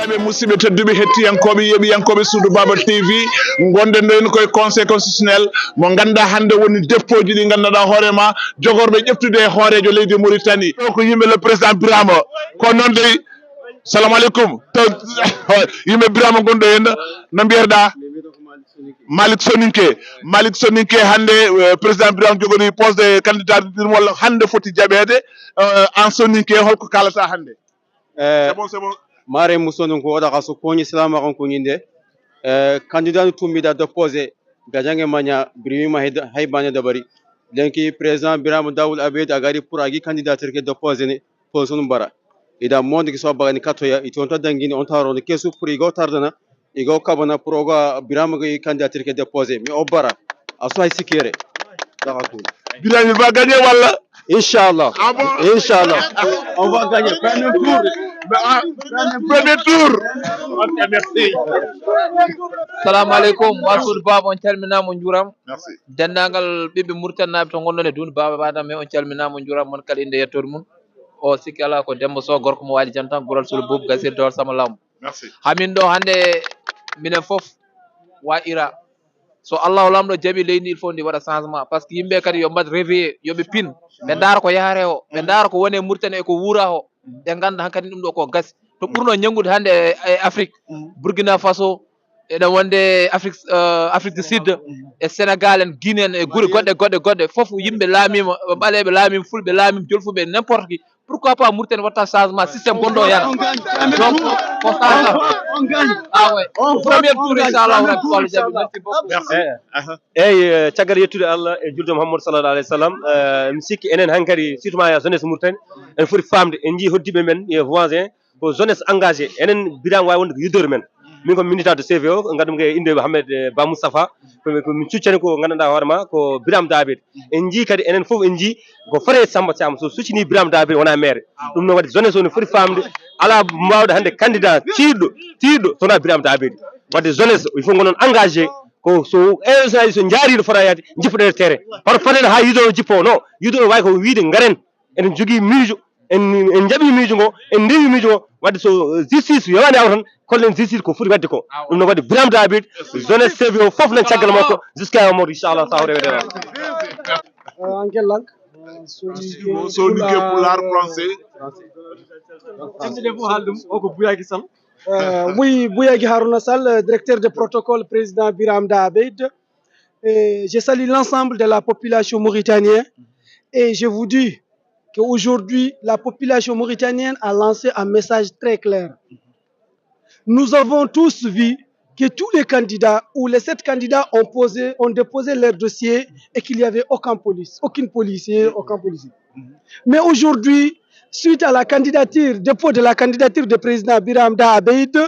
bandiraɓe musidɓe tedduɓe hettiyankoɓe yeɓiyankoɓe suudu Baaba TV gonɗen ɗo henna koye conseil constitutionnel mo ganduɗa hande woni dépôt ji ɗi ganduɗa hoorema jogorɓe ƴeftude e hoorejo leydi Mauritanie ɗo ko yimɓe le président Birama ko noon dey salamu aleykum to yimɓe Birama gonɗo henna no mbiyerɗa Malick Soninké hande président Birama jogori poste de candidature walla hande foti jaɓede en Soninké holko kalata hande c'est bon mare musonin ko oda kaso ko ni salama kan ko nyinde candidat tumida déposé gajange manya birima haybane dabari lenki président Birama Dawul Abed agari pour agi candidature ke déposé ne poson bara ida monde ki so bagani katoya itonta dangini on taro ne kesu pour igo tardana igo kabana pour oga Birama ke candidature ke déposé mi obara aso hay sikere dakatu Birama va gagner walla Inch'Allah. Inch'Allah. On va gagner. Premier tour. Ok, merci. Assalamu alaikum. Masud Baba on calminama on juram. Merci. Dendagal bibbe murtannaɓe to gonɗon e dun Baba Badam on calminama on juram mon kala inde yettode mum. O sikki ala ko Demba Sow gorko mo wali jantan gural sul bub gasir dor sama lam. Merci. Hamin ɗo hande minen fof wa ira so Allah lamɗo jaaɓi leydi il faut ndi waɗa changement par ce que yimɓe kadi yo mbad réveillé yoɓe pin ɓe daara ko yaare o ɓe daara ko woni e Mauritanie e ko wuura o ɓe ganda hankkadi ɗum ɗo ko gasi to ɓurno ñangude hande e Afrique Burkina Faso eɗen wonde Afrique du Sud e Sénégal en Guinée en e guure goɗɗe fof yimɓe laamima ɓaleɓe laamima fulɓe laamima jolfuɓe n'importe qui pourquoi pas Mauritanie watta changement systéme gonɗo yana donc ko changement ah ouais premier tour inchallah rabbi ko Allah jaɓi merci beaucoup merci eyyi caggal yettude Allah e julde Muhammad sallallahu alayhi wa sallam mi sikki enen hankkadi surtout ma jeunesse Mauritanie en foti famde en jii hoddiɓe men e voisin ko jeunesse engagé enen Birama wawi wonde ko leader men min ko militant de CV o gadum ke inde Hammed Ba Moustapha ko min cuccani ko gandanɗa hoorema ko Birama Dabed en jii kadi enen foof en jii ko Fare Samba Thiam so succini Birama Dabed wona maire ɗum noon waɗi jeunesse o ne foti famde ala mbawde hande candidat tiiɗɗo sowona Birama Dabed wadde jeunesse il faut gonon engagé ko so élection so jaariɗo fota yaade jippoɗen terrain par fanen ha yiidono jippo non yiidono wawi ko wiide garen enen jogui miijo en jaɓi miijo ngo en ndewi miijo ngo wadde so justice yowani aw tan kollen justice ko foti wadde ko ɗum noon wadde Birama Dabed jeunesse CV o foof nan caggal makko jusqu'à mawdo inchallah taw rewede Angel Lang Soninké Pulaar français oui Bouyagi Harouna Sall directeur de protocole président Birama Dabed je salue l'ensemble de la population mauritanienne et je vous dis qu'aujourd'hui la population mauritanienne a lancé un message très clair. Nous avons tous vu que tous les candidats ou les 7 candidats ont déposé leur dossier et qu'il n'y avait aucun policier. Mais aujourd'hui, suite à la dépôt de la candidature du président Birama Dabed,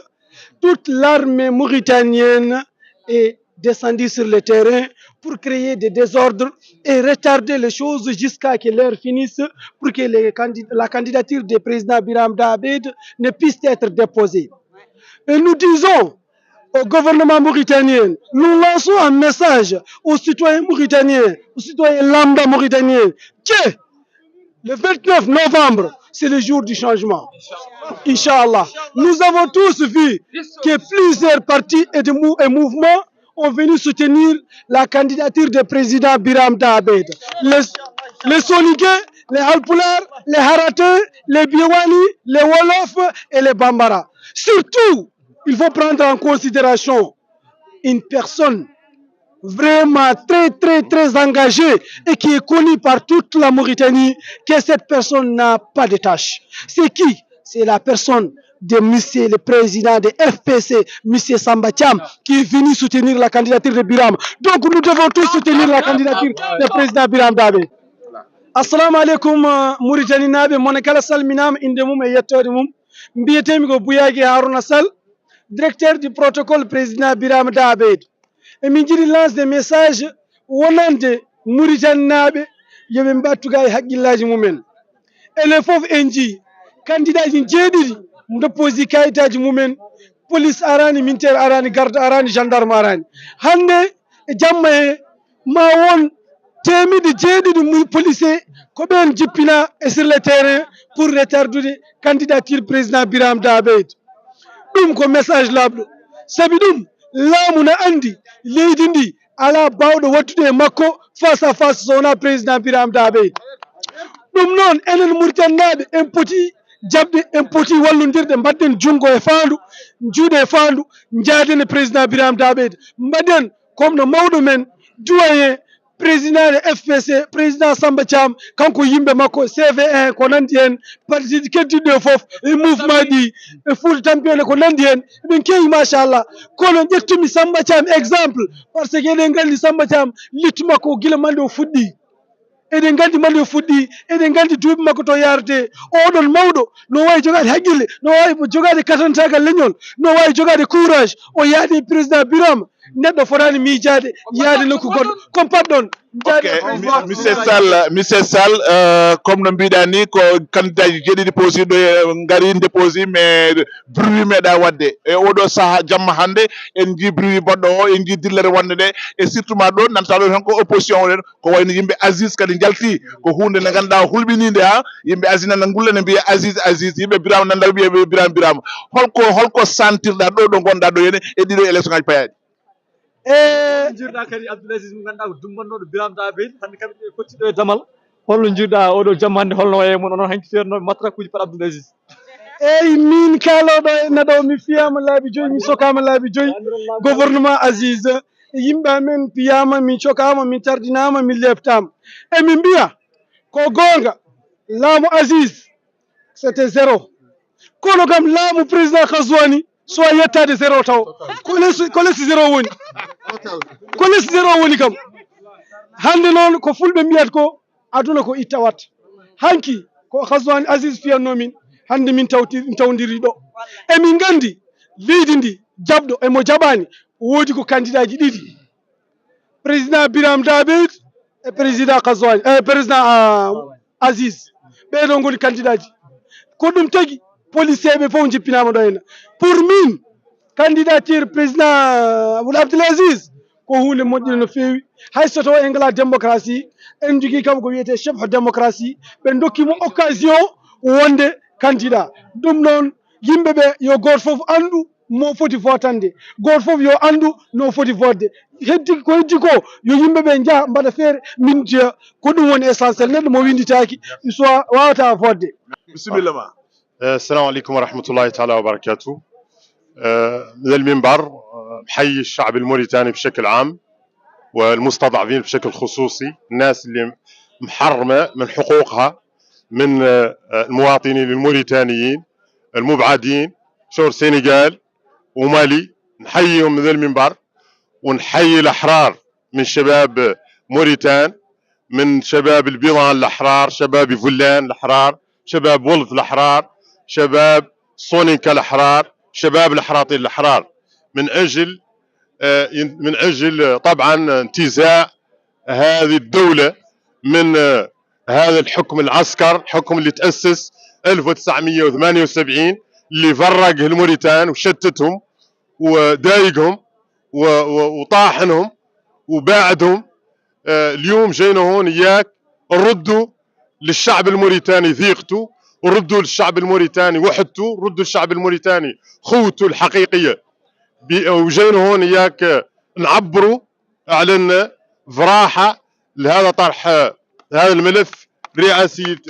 toute l'armée mauritanienne est descendue sur le terrain pour créer des désordres et retarder les choses jusqu'à ce que l'heure finisse pour que la candidature du président Birama Dabed ne puisse être déposée. Et nous disons au gouvernement mauritanien, nous lançons un message aux citoyens mauritaniens, aux citoyens lambda mauritaniens, que le 29 novembre, c'est le jour du changement. Inch'Allah. Nous avons tous vu que plusieurs partis et mouvements ont venu soutenir la candidature du président Birama Dabed. Les Soninké, les Halpulaar, les Haraté, les Biewani, les Wolof et les Bambara. Surtout, il faut prendre en considération une personne vraiment très engagée et qui est connue par toute la Mauritanie, que cette personne n'a pas de tâche. C'est qui? C'est la personne de monsieur le président de FPC, monsieur Samba Thiam, qui est venu soutenir la candidature de Birama. Donc nous devons tous soutenir la candidature du président Birama Dabed. Assalamu alaikum Mauritanie naɓe mon kala salminama inde mum e yettode mum mbiyetemi ko Bouyagi Harouna Sall directeur du protocole président Birama Dabed et min jiiɗi lance des messages wonande Mauritanie naɓe yoɓe mbattuga e haqqillaji mumen enen foof en jii candidat ji jeeɗiɗi depposi kayitaji mumen police arani militaire arani garde arani gendarme arani hande e jamma he ma won temide jeeɗiɗi policier ko ɓen jippina e sur le terrain pour retardude candidature président Birama Dabed. ɗum ko message laaɓɗo sabi ɗum laamu na andi leydi ndi ala bawɗo wattude e makko face à face so wona président Birame Daɓe ɗum noon enen Mauritaniaɓe en poti jabde en poti wallodirde mbadden jungo e faandu juuɗe e faandu jaaden e président Birame Daɓe mbaɗen comme no mawɗo men doyen président de FPC président Samba Thiam kanko yimɓe makko CV1 ko nandi hen parti keddiɗo fof e mouvement ɗi e Fouta Tampion ko nandi hen eɓen keewi machallah kono ƴettumi Samba Thiam exemple par ce que eɗen gandi Samba Thiam littu makko guila mande o fuɗɗi eɗen gandi mande o fuɗɗi eɗen gandi duuɓi makko to yarate oɗon mawɗo no wawi jogade haqqille no wawi jogade katantagal leñol no wawi jogade courage o yaade président Birame neɗɗo fotani miijade yaade nokku goɗɗo comme patɗon monsieur Sall comme no mbiɗa ni ko candidat ji jeeɗiɗi posiɗo gaari déposi mais bruit meeɗa wadde e oɗo saaha jamma hande en jii bruit boɗɗo o en jii dillere wonde ɗe et surtout ma ɗo nanta ɗo hen ko opposition oɗen ko wayno yimɓe Aziz kadi jalti ko hunde nde ganduɗa hulɓinide ha yimɓe Aziz nana gulla ne mbiya Aziz yimɓe Birame nandal wiye Birame holko santirɗa ɗo ɗo gonɗa ɗo henne e ɗiɗo élection ngaji payaɗi jirɗa kadi Abdoul Aziz mo ganduɗa ko dumbannoɗo Birame Daɓe hande kamɓe ɓe kottiɗo e damal holno jirɗa oɗo jamma hande holno waye mon onon hanki feernoɓe matrakuji par Abdoul Aziz eyyi min kaloɗo e neɗo mi fiyama laabi joyyi mi sokama laabi joyyi gouvernement Aziz yimɓe amen piyama min cokama min tardinama min leftama emin mbiya ko gonga laamu Aziz c'était zéro kono kam laamu président Khazouani so a yettade zéro taw ko less zéro woni ko less zéro woni kam hande noon ko fulɓe mbiyata ko aduna ko itta watta hanki ko Khazouani Aziz fiyanno min hande min tawdiri ɗo emin gandi leydi ndi jabɗo emo jaɓani woodi ko candidat ji ɗiɗi président Birame Daɓe e président Khazouani président Aziz ɓeɗo goni candidat ji ko ɗum tagui policier ɓe fof jippinama ɗo henna pour min candidature président Abdoul Aziz ko hunde moƴƴude no fewi hayso taw en ngala démocratie en jogui kam ko wiyete chef démocratie ɓe dokkimo occasion wonde candidat ɗum noon yimɓeɓe yo goto foof andu mo foti votande goto foof yo andu no foti vodde ko heddi ko yo yimɓeɓe jaaha mbaɗa feere min jeeya ko ɗum woni essentiel neɗɗo mo winditaki soit wawata vodde bisimilla ma السلام عليكم ورحمة الله تعالى وبركاته. من المنبر بحيي الشعب الموريتاني بشكل عام والمستضعفين بشكل خصوصي، الناس اللي محرمة من حقوقها من المواطنين الموريتانيين المبعدين شور سنغال ومالي، نحييهم من المنبر ونحيي الأحرار من شباب موريتان، من شباب البيضان الأحرار، شباب فلان الأحرار، شباب ولف الأحرار، شباب سونيكا الأحرار، شباب الأحراطين الأحرار، من أجل طبعا انتزاع هذه الدولة من هذا الحكم العسكر، حكم اللي تأسس 1978 اللي فرق الموريتان وشتتهم ودايقهم وطاحنهم وباعدهم. اليوم جينا هون إياك نردوا للشعب الموريتاني ثقته، وردوا للشعب الموريتاني وحدته، ردوا للشعب الموريتاني خوته الحقيقية. وجينا هون إياك نعبروا أعلنا فراحة لهذا طرح هذا الملف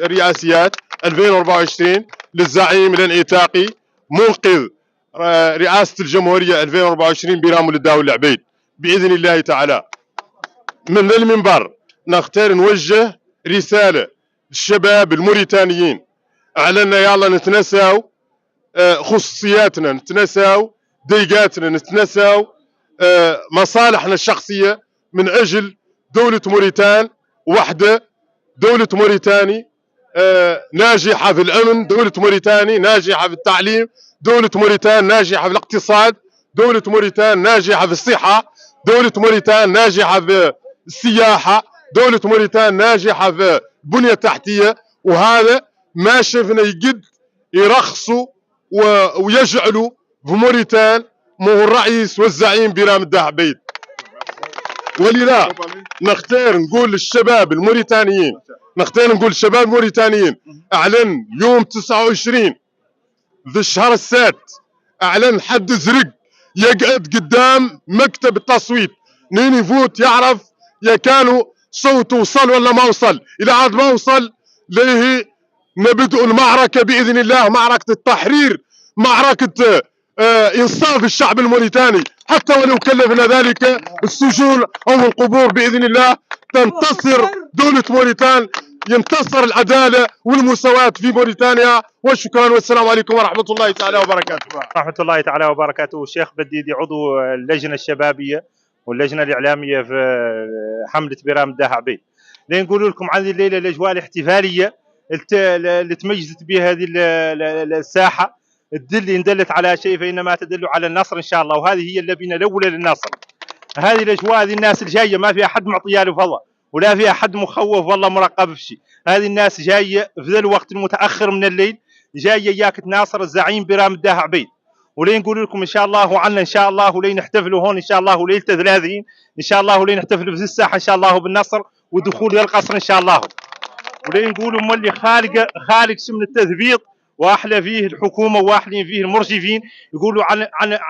رئاسيات 2024 للزعيم الانعتاقي منقذ رئاسة الجمهورية 2024 برام الداوي العبيد بإذن الله تعالى. من المنبر نختار نوجه رسالة للشباب الموريتانيين، أعلنا يلا نتنساو خصوصياتنا، نتنساو ضيقاتنا، نتنساو مصالحنا الشخصية من أجل دولة موريتان وحدة، دولة موريتاني ناجحة في الأمن، دولة موريتاني ناجحة في التعليم، دولة موريتان ناجحة في الاقتصاد، دولة موريتان ناجحة في الصحة، دولة موريتان ناجحة في السياحة، دولة موريتان ناجحة في البنية التحتية. وهذا ما شفنا يقد يرخصوا ويجعلوا في موريتان مو الرئيس والزعيم برام الداعبيد. ولذا نختار نقول للشباب الموريتانيين، أعلن يوم 29 ذي الشهر السادس اعلن حد زرق يقعد قدام مكتب التصويت، نين يفوت يعرف يا كانوا صوته وصل ولا ما وصل. اذا عاد ما وصل ليه نبدأ المعركة بإذن الله، معركة التحرير، معركة إنصاف الشعب الموريتاني، حتى ولو كلفنا ذلك السجون أو القبور بإذن الله. تنتصر دولة موريتان، ينتصر العدالة والمساواة في موريتانيا. وشكرا والسلام عليكم ورحمة الله تعالى وبركاته. ورحمة الله تعالى وبركاته. الشيخ بديدي عضو اللجنة الشبابية واللجنة الإعلامية في حملة برام الداهع عبيد. لنقول لكم عن الليلة الأجواء الاحتفالية اللي تميزت بها هذه الساحة، تدل إن دلت على شيء فإنما تدل على النصر إن شاء الله، وهذه هي اللبنة الأولى للنصر. هذه الأجواء، هذه الناس الجاية ما فيها حد معطيها له فضل ولا فيها حد مخوف والله مراقب في شيء. هذه الناس جاية في ذا الوقت المتأخر من الليل، جاية إياك تناصر الزعيم برام الداهع عبيد. ولين نقول لكم إن شاء الله عنا إن شاء الله، ولين نحتفلوا هون إن شاء الله وليلة 30 إن شاء الله، ولين نحتفلوا في الساحة إن شاء الله بالنصر ودخول القصر إن شاء الله. ولين نقولوا مولي خالق سمن التثبيط واحلى فيه الحكومه واحلين فيه المرشفين، يقولوا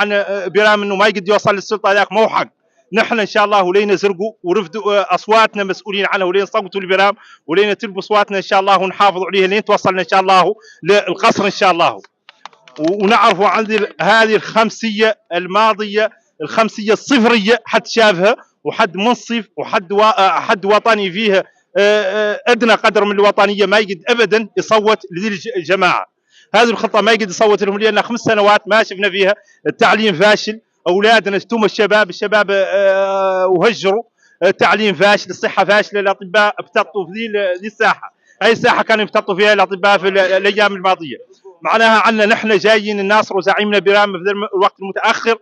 عن برام انه ما يقدر يوصل للسلطه، ذاك مو حق. نحن ان شاء الله ولين نزرقوا ورفدوا اصواتنا مسؤولين عنها، ولين صوتوا البرام، ولين تلبوا اصواتنا ان شاء الله ونحافظوا عليها لين توصلنا ان شاء الله للقصر ان شاء الله. ونعرفوا عن هذه الخمسيه الماضيه، الخمسيه الصفريه، حد شافها وحد منصف وحد وطني فيها ادنى قدر من الوطنيه ما يقد ابدا يصوت لذي الجماعه. هذه الخطه ما يقد يصوت لهم لان 5 سنوات ما شفنا فيها. التعليم فاشل، اولادنا اشتم الشباب وهجروا، التعليم فاشل، الصحه فاشله، الاطباء ابتطوا في ذي الساحه. هاي الساحه كانوا يبتطوا فيها الاطباء في الايام الماضيه. معناها عنا نحن جايين الناصر وزعيمنا برام في الوقت المتاخر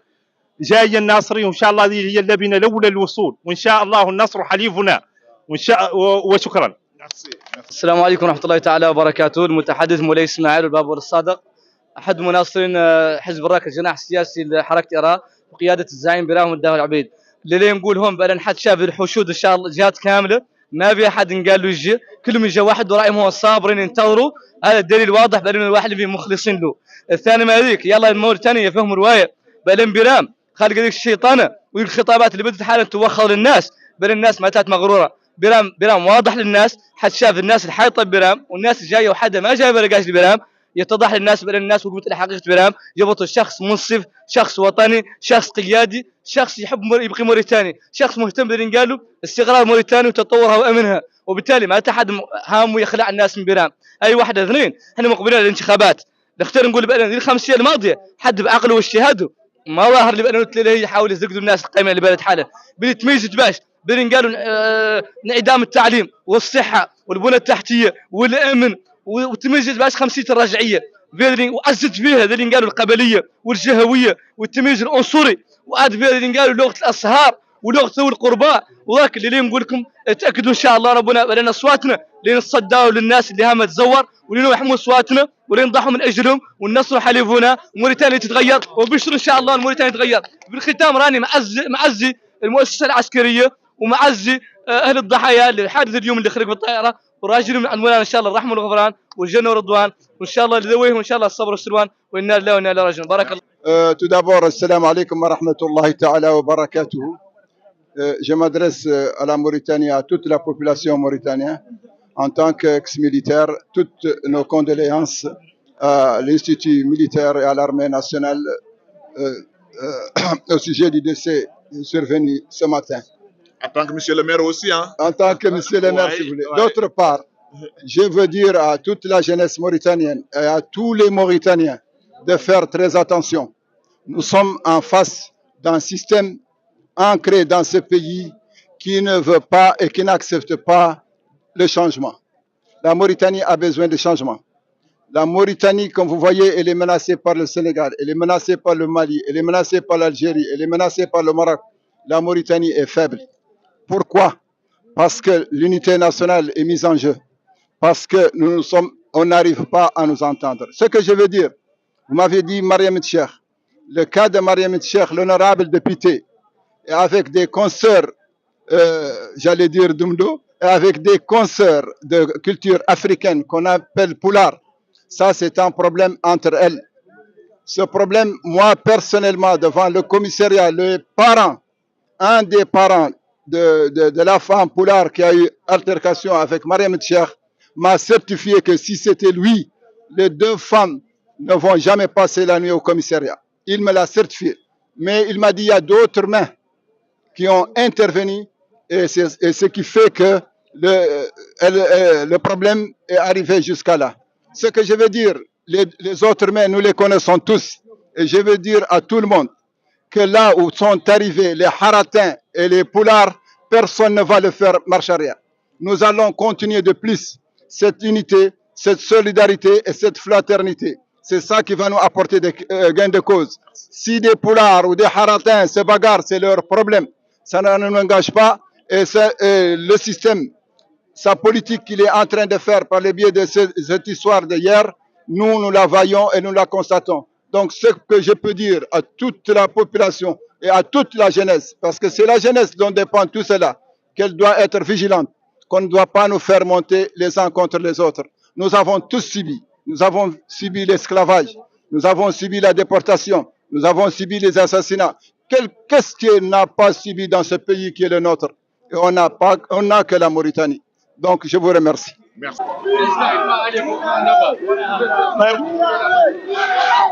جاي الناصري، وان شاء الله هذه هي اللبنه الاولى للوصول، وان شاء الله النصر حليفنا وشكرا. السلام عليكم ورحمة الله تعالى وبركاته. المتحدث مولاي اسماعيل البابور الصادق، أحد مناصرين حزب الراك الجناح السياسي لحركة إراء بقيادة الزعيم برام الداهع عبيد. اللي نقول هون بأن حد شاف الحشود إن شاء الله جهات كاملة، ما في أحد قال له يجي، كلهم يجي واحد ورائهم هو صابرين ينتظروا. هذا الدليل واضح بأن الواحد اللي فيه مخلصين له. الثاني ما ذيك يلا الموريتاني يفهموا رواية بأن برام خالق ذيك الشيطانة والخطابات اللي بدت حالا توخر للناس، بل الناس ما تات مغرورة. برام واضح للناس، حد شاف الناس الحايطه برام والناس جايه وحده ما جايبه لقاش برام، يتضح للناس بان الناس وقفت لحقيقه برام، يبطل شخص منصف، شخص وطني، شخص قيادي، شخص يحب يبقي موريتاني، شخص مهتم باللي قالوا استقرار موريتاني وتطورها وامنها، وبالتالي ما احد هامه يخلع الناس من برام. اي واحد اثنين احنا مقبلين على الانتخابات، نختار نقول بان ذي الخمسيه الماضيه حد بعقله واجتهاده ما ظاهر لي بانه يحاول يزقدوا الناس القائمه البلد حاله، بتميز باش بين قالوا انعدام التعليم والصحه والبنى التحتيه والامن والتمييز باش 50 الرجعيه، وعزت فيها اللي قالوا القبليه والجهويه والتمييز العنصري، وعاد فيها اللي قالوا لغه الاسهار ولغه ذوي القرباء. وذاك اللي نقول لكم تاكدوا ان شاء الله ربنا لنا اصواتنا لنتصدوا للناس اللي هامت تزور ولين يحموا اصواتنا ولين نضحوا من اجلهم والنصر حليفنا. موريتانيا تتغير وبشر ان شاء الله الموريتانيا تتغير. بالختام راني معزي المؤسسه العسكريه ومعزي اهل الضحايا لحادث اليوم اللي خرج بالطائره، وراجلهم من عنوان ان شاء الله الرحمه والغفران والجنه والرضوان، وان شاء الله لذويهم ان شاء الله الصبر والسلوان، وانا لله وانا اليه راجعون. بارك الله. Tout d'abord, assalamu alaikum wa rahmatullahi ta'ala wa barakatuh. Je m'adresse à la Mauritanie, à toute la population mauritanienne, en tant qu'ex-militaire, toutes nos condoléances à l'Institut militaire et à l'armée nationale au sujet du décès survenu ce matin. En tant que monsieur le maire aussi, hein? En tant que monsieur le maire, si vous voulez. D'autre part, je veux dire à toute la jeunesse mauritanienne et à tous les Mauritaniens de faire très attention. Nous sommes en face d'un système ancré dans ce pays qui ne veut pas et qui n'accepte pas le changement. La Mauritanie a besoin de changement. La Mauritanie, comme vous voyez, elle est menacée par le Sénégal, elle est menacée par le Mali, elle est menacée par l'Algérie, elle est menacée par le Maroc. La Mauritanie est faible. Pourquoi? Parce que l'unité nationale est mise en jeu. Parce que on n'arrive pas à nous entendre. Ce que je veux dire, vous m'avez dit Mariam Tchekh. Le cas de Mariam Tchekh, l'honorable député, avec des consoeurs, j'allais dire Dumdo, avec des consoeurs de culture africaine qu'on appelle Poulard, ça c'est un problème entre elles. Ce problème, moi personnellement, devant le commissariat, les parents, un des parents de la femme Poulard qui a eu altercation avec Mariam Tchèr m'a certifié que si c'était lui, les deux femmes ne vont jamais passer la nuit au commissariat. Il me l'a certifié. Mais il m'a dit qu'il y a d'autres mains qui ont intervenu et ce qui fait que le problème est arrivé jusqu'à là. Ce que je veux dire, les autres mains, nous les connaissons tous. Et je veux dire à tout le monde que là où sont arrivés les Haratins et les Poulards, personne ne va le faire marche arrière. Nous allons continuer de plus cette unité, cette solidarité et cette fraternité. C'est ça qui va nous apporter des gains de cause. Si des Poulards ou des Haratins se bagarrent, c'est leur problème. Ça ne nous engage pas. Et le système, sa politique qu'il est en train de faire par le biais de cette histoire d'hier, nous la voyons et nous la constatons. Donc, ce que je peux dire à toute la population et à toute la jeunesse, parce que c'est la jeunesse dont dépend tout cela, qu'elle doit être vigilante, qu'on ne doit pas nous faire monter les uns contre les autres. Nous avons tous subi. Nous avons subi l'esclavage. Nous avons subi la déportation. Nous avons subi les assassinats. Qu'est-ce qu'il n'a pas subi dans ce pays qui est le nôtre? Et on n'a que la Mauritanie. Donc, je vous remercie. Merci.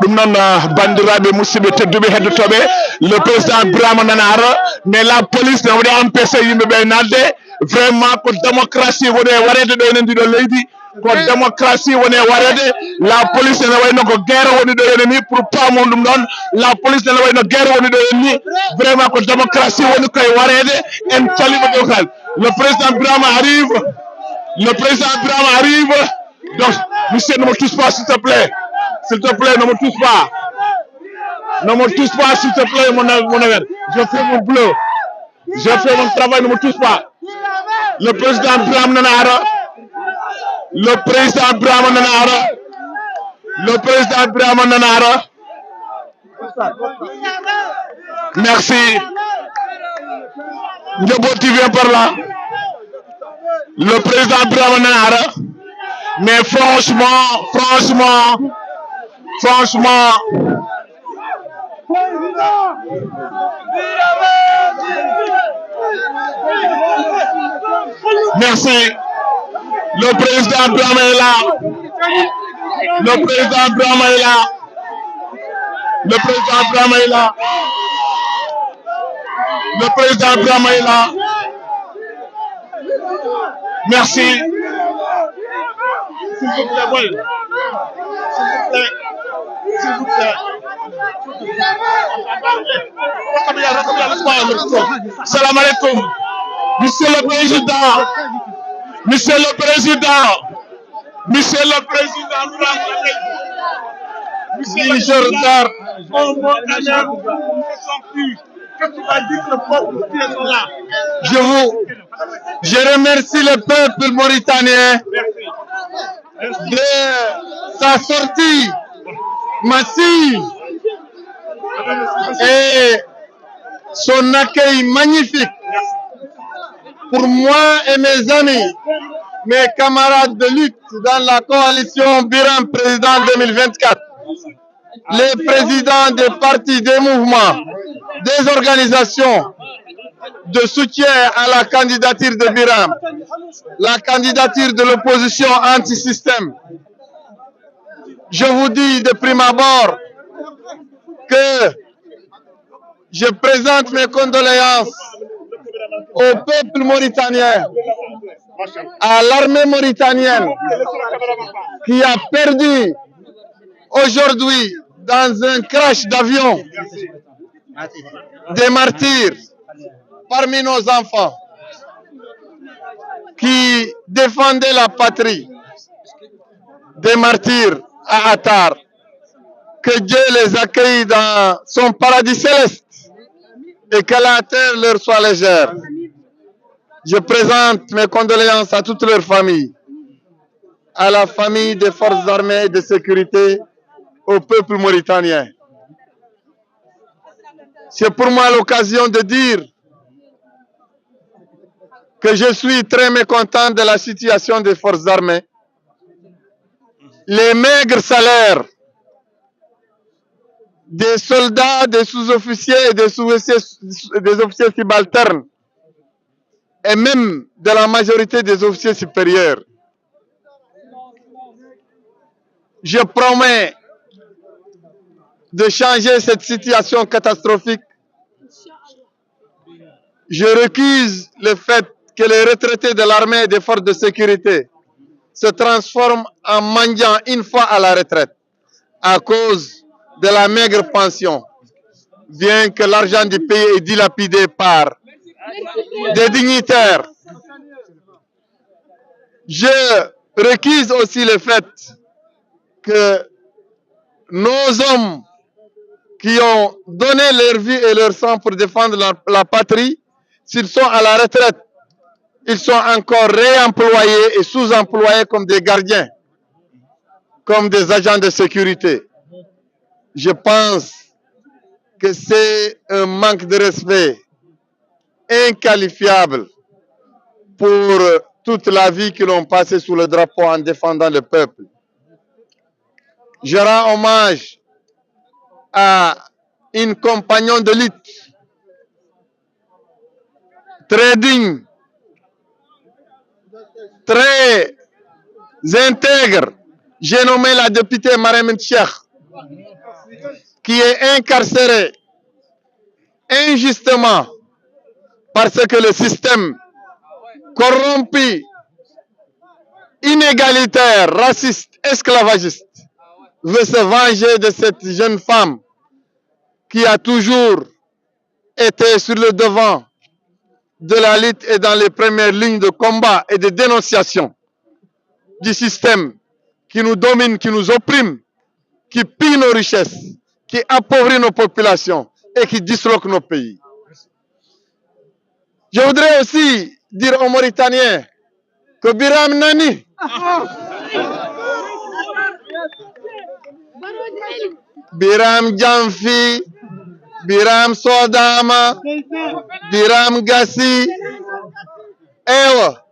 ɗum noon bandiraɓe musidɓe tedduɓe heddotoɓe le président Birama Nanara mais la police ne waɗi empêché yimɓeɓe nadde vraiment ko démocratie woni e waɗede ɗo enen ndiɗo leydi ko démocratie woni e waɗede la police ne wayno ko guerre woni ɗo enen ni pour pamon ɗum ɗon la police ne wayno guerre woni ɗo enen ni vraiment ko démocratie woni koye waɗede en caliɓe ɗo kal le président Birama arrive. Le président Birama arrive. Donc, monsieur, ne me touche pas, s'il te plaît. S'il te plaît, ne me touche pas. Ne me touche pas, s'il te plaît, mon ami. Je fais mon boulot. Je fais mon travail, ne me touche pas. Le président Birama Nanara. Le président Birama Nanara. Le président Birama Nanara. Merci. Ndioboti vient par là. Le président Birama Nanara, mais franchement, merci. Le président Birama est là. Le président Birama est là. Le président Birama est là. Le président Birama est là. Merci. S'il vous plaît, oui. S'il vous plaît. Salam alaikum. Monsieur le Président. Monsieur le Président. Monsieur le Président. Monsieur le Président. Qu'est-ce que tu vas dire le peuple qui est là? Je remercie le peuple mauritanien de sa sortie massive et son accueil magnifique pour moi et mes amis, mes camarades de lutte dans la coalition Biram Président 2024, les présidents des partis, des mouvements, des organisations de soutien à la candidature de Biram, la candidature de l'opposition anti-système. Je vous dis de prime abord que je présente mes condoléances au peuple mauritanien, à l'armée mauritanienne qui a perdu aujourd'hui dans un crash d'avion des martyrs parmi nos enfants qui défendaient la patrie, des martyrs à Attar. Que Dieu les accueille dans son paradis céleste et que la terre leur soit légère. Je présente mes condoléances à toute leur famille, à la famille des forces armées et de sécurité, au peuple mauritanien. C'est pour moi l'occasion de dire que je suis très mécontent de la situation des forces armées. Les maigres salaires des soldats, des sous-officiers et des officiers subalternes, et même de la majorité des officiers supérieurs. Je promets de changer cette situation catastrophique. Je récuse le fait que les retraités de l'armée et des forces de sécurité se transforment en mendiants une fois à la retraite à cause de la maigre pension, bien que l'argent du pays est dilapidé par des dignitaires. Je récuse aussi le fait que nos hommes qui ont donné leur vie et leur sang pour défendre la patrie, s'ils sont à la retraite, ils sont encore réemployés et sous-employés comme des gardiens, comme des agents de sécurité. Je pense que c'est un manque de respect inqualifiable pour toute la vie qu'ils ont passée sous le drapeau en défendant le peuple. Je rends hommage à une compagnon de lutte très digne, très intègre. J'ai nommé la députée Mariam Cheikh, qui est incarcérée injustement parce que le système corrompu, inégalitaire, raciste, esclavagiste veut se venger de cette jeune femme qui a toujours été sur le devant de la lutte et dans les premières lignes de combat et de dénonciation du système qui nous domine, qui nous opprime, qui pille nos richesses, qui appauvrit nos populations et qui disloque nos pays. Je voudrais aussi dire aux Mauritaniens que Biram Nani Biram Jamfi, Biram Sodama, Biram Gassi, Ewa,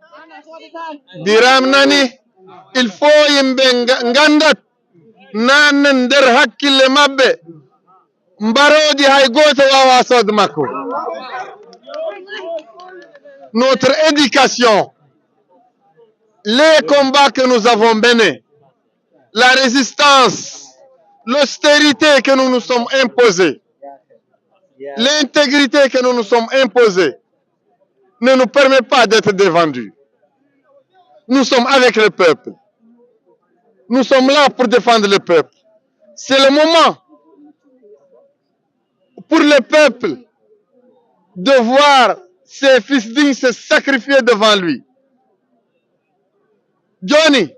Biram Nani, il faut yimɓe gandat nanen nder hakkille mabɓe mbaroji hay goto wawa sod makko. Notre éducation, les combats que nous avons menés, la résistance, l'austérité que nous nous sommes imposés, l'intégrité que nous nous sommes imposés ne nous permet pas d'être défendus. Nous sommes avec le peuple. Nous sommes là pour défendre le peuple. C'est le moment pour le peuple de voir ses fils dignes se sacrifier devant lui. Johnny,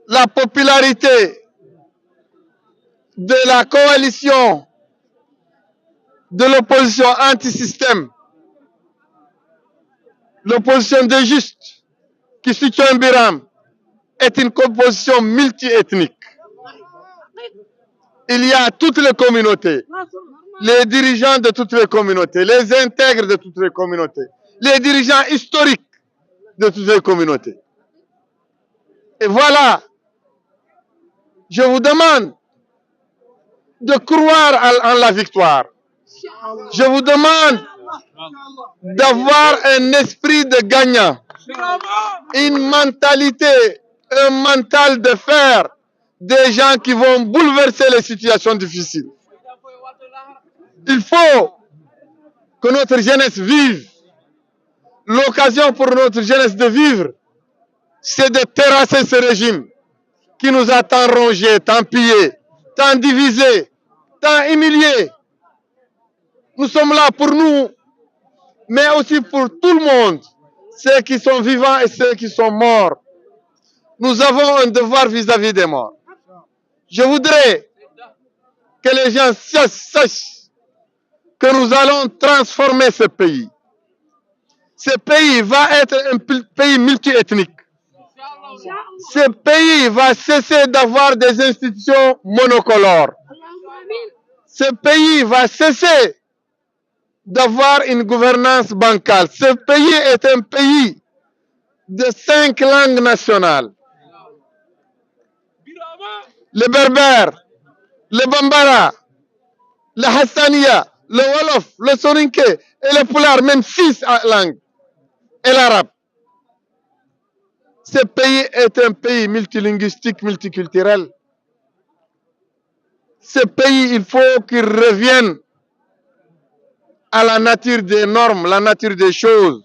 la popularité de la coalition de l'opposition anti-système, l'opposition des justes qui soutient Biram, est une composition multiethnique. Il y a toutes les communautés, les dirigeants de toutes les communautés, les intègres de toutes les communautés, les dirigeants historiques de toutes les communautés. Et voilà, je vous demande de croire en la victoire. Je vous demande d'avoir un esprit de gagnant, une mentalité, un mental de fer, des gens qui vont bouleverser les situations difficiles. Il faut que notre jeunesse vive. L'occasion pour notre jeunesse de vivre, c'est de terrasser ce régime qui nous a tant rongés, tant pillés, tant divisés, tant humiliés. Nous sommes là pour nous, mais aussi pour tout le monde, ceux qui sont vivants et ceux qui sont morts. Nous avons un devoir vis-à-vis des morts. Je voudrais que les gens sachent que nous allons transformer ce pays. Ce pays va être un pays multiethnique. Ce pays va cesser d'avoir des institutions monocolores. Ce pays va cesser d'avoir une gouvernance bancale. Ce pays est un pays de 5 langues nationales. Le berbère, le Bambara, le Hassania, le Wolof, le Soninke et le Poulard, même 6 langues, et l'arabe. Ce pays est un pays multilinguistique, multiculturel. Ce pays, il faut qu'il revienne à la nature des normes, la nature des choses.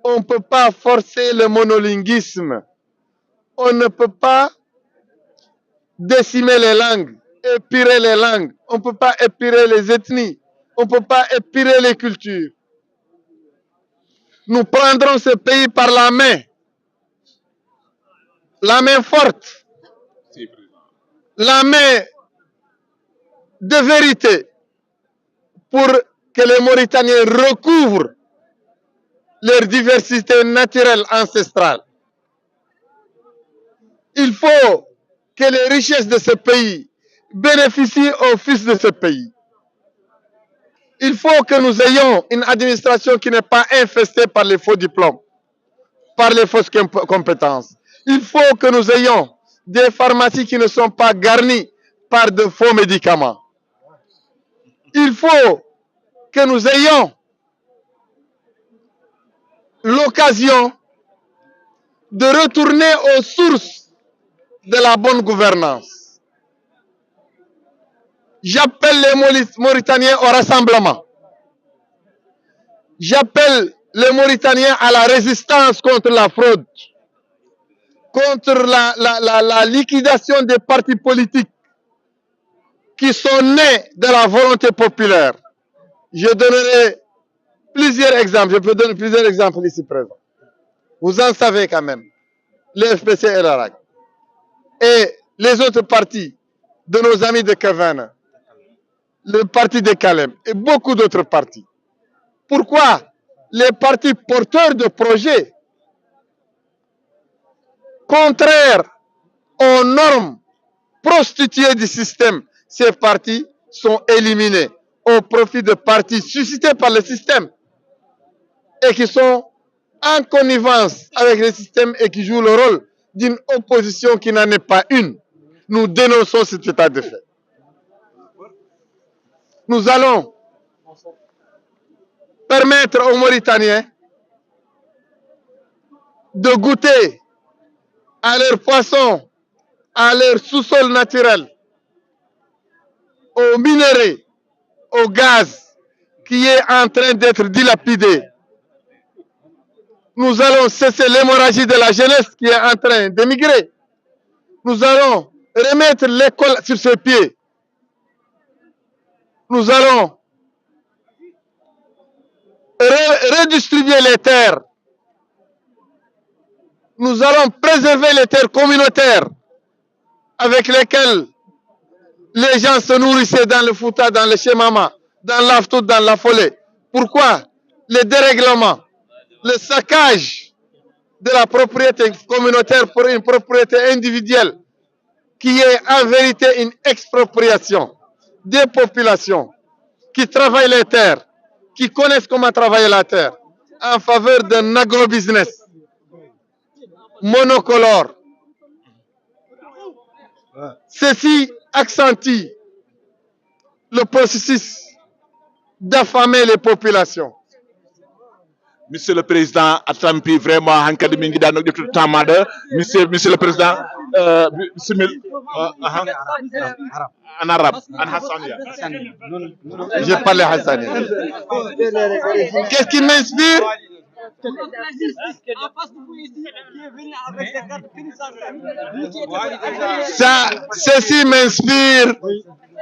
On ne peut pas forcer le monolinguisme. On ne peut pas décimer les langues, épirer les langues. On ne peut pas épirer les ethnies. On ne peut pas épirer les cultures. Nous prendrons ce pays par la main forte, la main de vérité, pour que les Mauritaniens recouvrent leur diversité naturelle ancestrale. Il faut que les richesses de ce pays bénéficient aux fils de ce pays. Il faut que nous ayons une administration qui n'est pas infestée par les faux diplômes, par les fausses compétences. Il faut que nous ayons des pharmacies qui ne sont pas garnies par de faux médicaments. Il faut que nous ayons l'occasion de retourner aux sources de la bonne gouvernance. J'appelle les Mauritaniens au rassemblement. J'appelle les Mauritaniens à la résistance contre la fraude, contre la liquidation des partis politiques qui sont nés de la volonté populaire. Je donnerai plusieurs exemples. Je peux donner plusieurs exemples ici présents. Vous en savez quand même. Le FPC et l'ARAC. Et les autres partis de nos amis de Kavana. Le parti de Kalem. Et beaucoup d'autres partis. Pourquoi les partis porteurs de projets contraires aux normes prostituées du système, ces partis sont éliminés au profit de partis suscités par le système et qui sont en connivence avec le système et qui jouent le rôle d'une opposition qui n'en est pas une. Nous dénonçons cet état de fait. Nous allons permettre aux Mauritaniens de goûter à leurs poissons, à leur sous-sol naturel, aux minerais, au gaz qui est en train d'être dilapidé. Nous allons cesser l'hémorragie de la jeunesse qui est en train d'émigrer. Nous allons remettre l'école sur ses pieds. Nous allons redistribuer les terres. Nous allons préserver les terres communautaires avec lesquelles les gens se nourrissaient dans le Fouta, dans le Chemama, dans l'Aftout, dans la Folée. Pourquoi le dérèglement, le saccage de la propriété communautaire pour une propriété individuelle qui est en vérité une expropriation des populations qui travaillent les terres, qui connaissent comment travailler la terre, en faveur d'un agro-business monocolore. Ceci accentue le processus d'affamer les populations. Monsieur le Président, Atampi, vraiment, Hankadi Mingida, Monsieur le Président, en arabe, en Hassania. J'ai parlé Hassania. Qu'est-ce qui m'inspire? Ceci m'inspire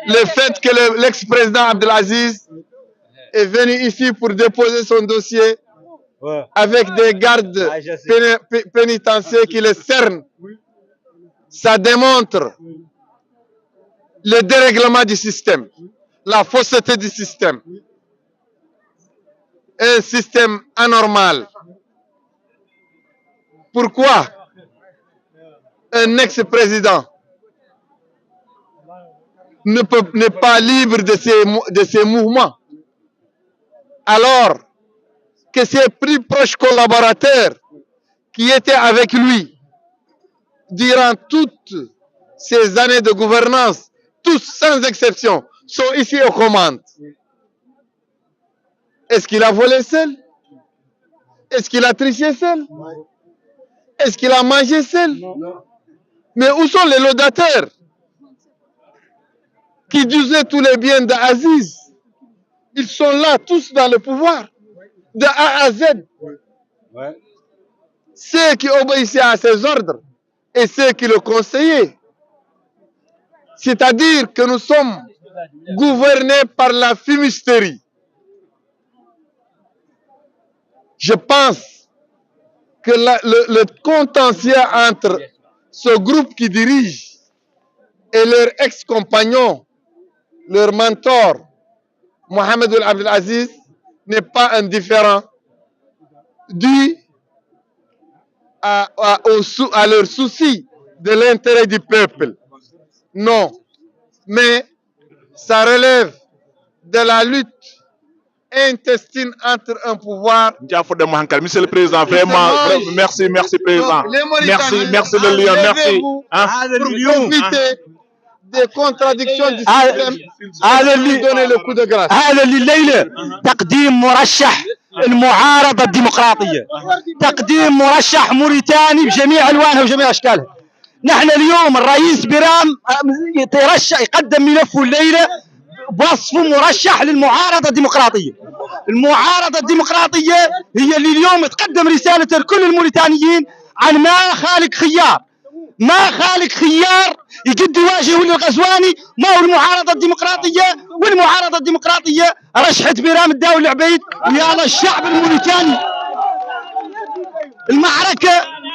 le fait que l'ex-président Abdelaziz est venu ici pour déposer son dossier avec des gardes pénitentiaires qui le cernent. Ça démontre le dérèglement du système, la fausseté du système. Un système anormal. Pourquoi un ex-président n'est pas libre de ses mouvements alors que ses plus proches collaborateurs qui étaient avec lui durant toutes ces années de gouvernance tous sans exception, sont ici aux commandes. Est-ce qu'il a volé seul? Est-ce qu'il a triché seul? Est-ce qu'il a mangé seul? Mais où sont les laudateurs qui disaient tous les biens d'Aziz? Ils sont là, tous dans le pouvoir, de A à Z. Ceux qui obéissaient à ses ordres et ceux qui le conseillaient. C'est-à-dire que nous sommes gouvernés par la fumisterie. Je pense que le contentieux entre ce groupe qui dirige et leur ex-compagnon, leur mentor, Mohamed El Abdelaziz, n'est pas indifférent dû à leur souci de l'intérêt du peuple. Non, mais ça relève de la lutte intestine entre un pouvoir. Monsieur le Président, vraiment, merci, Président. Merci le lion, merci. Pour profiter des contradictions du système et donner le coup de grâce. هذا الليلة تقديم مرشح المعارضة الديمقراطية، تقديم مرشح موريتاني بجميع ألوانها وجميع أشكالها. نحن اليوم الرئيس بيرام يترشح يقدم ملفه الليلة بوصفه مرشح للمعارضة الديمقراطية. المعارضة الديمقراطية هي اللي اليوم تقدم رسالة لكل الموريتانيين عن ما خالق خيار، ما خالق خيار يقد يواجه الغزواني ما هو المعارضة الديمقراطية. والمعارضة الديمقراطية رشحت بيرام الداوي العبيد ويا الشعب الموريتاني.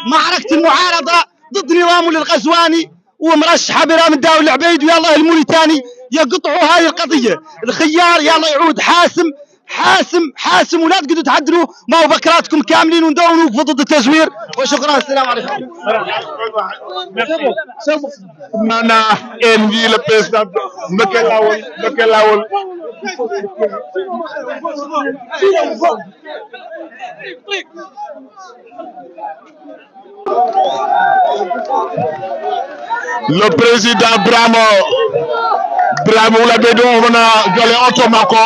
معركة المعارضة ضد نظامه للغزواني ومرشحة بيرام الداوي العبيد ويا الله الموريتاني يقطعوا هاي القضية. الخيار يلا يعود حاسم ولا تقدروا تعدلوا ما هو بكراتكم كاملين وندوروا نوقفوا ضد التزوير. وشكرا، السلام عليكم. Nana envie le président Mekelawol. Le président Bramo l'avait dit on a jolé automako.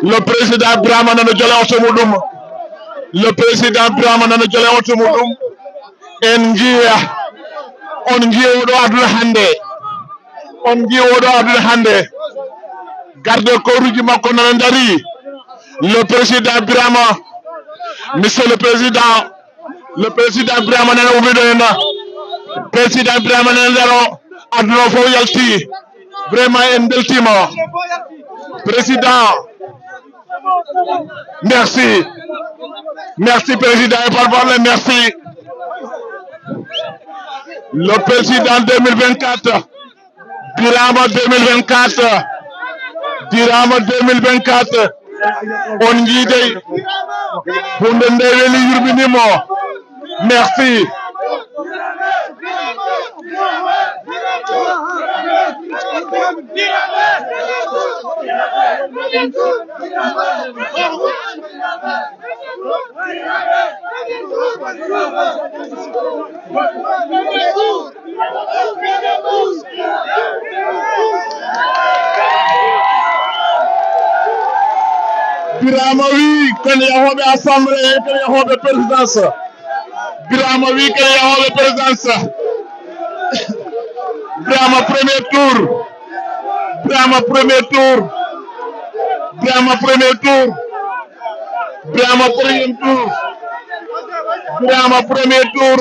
Le président Bramo nana jolé automudum. Le président Bramo nana jolé automudum. On jiwoɗo aduna hande garde corps makko nana dari. Le président Birama, monsieur le président Birama nana umiɗo henna. Président Birama nana daro aduna fof yalti, vraiment en beltima. Président, merci président et par parole, merci. Le président 2024, Birama 2024, on guide, pour ne pas merci. Birama wi kan yahoɓe assemblée kan yahoɓe présidence. Birama wi kan yahoɓe présidence. Birama premier tour. Birama premier tour. Birama premier tour. Birama premier tour. Birama premier tour.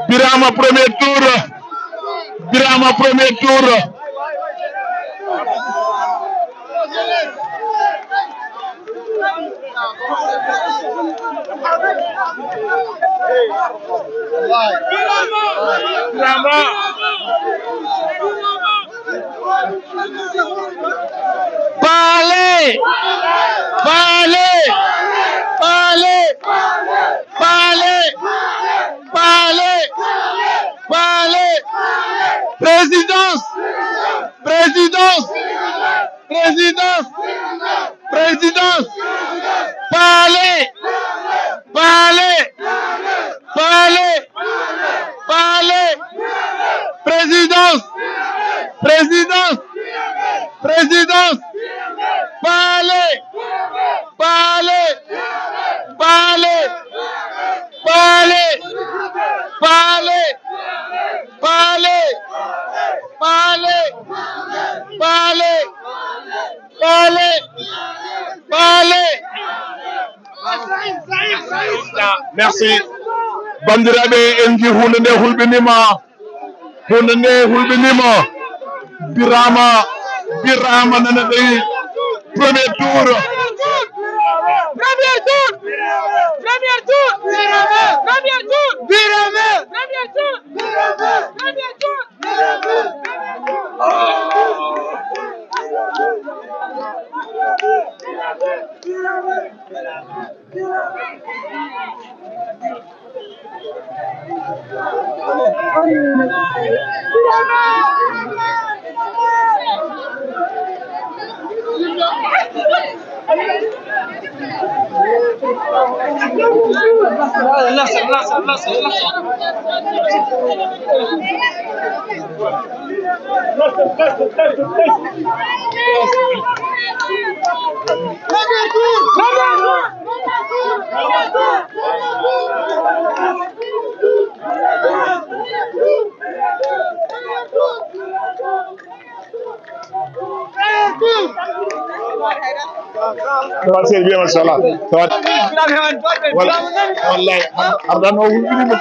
Birama premier tour. Birama premier tour. Présidence, parlez, présidence, merci bandiraɓe en ji hunde nde hulɓinima birama nana ɗoyi premier tour c'est bien machallah wallahi ardano hulɓinima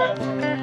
Thank you.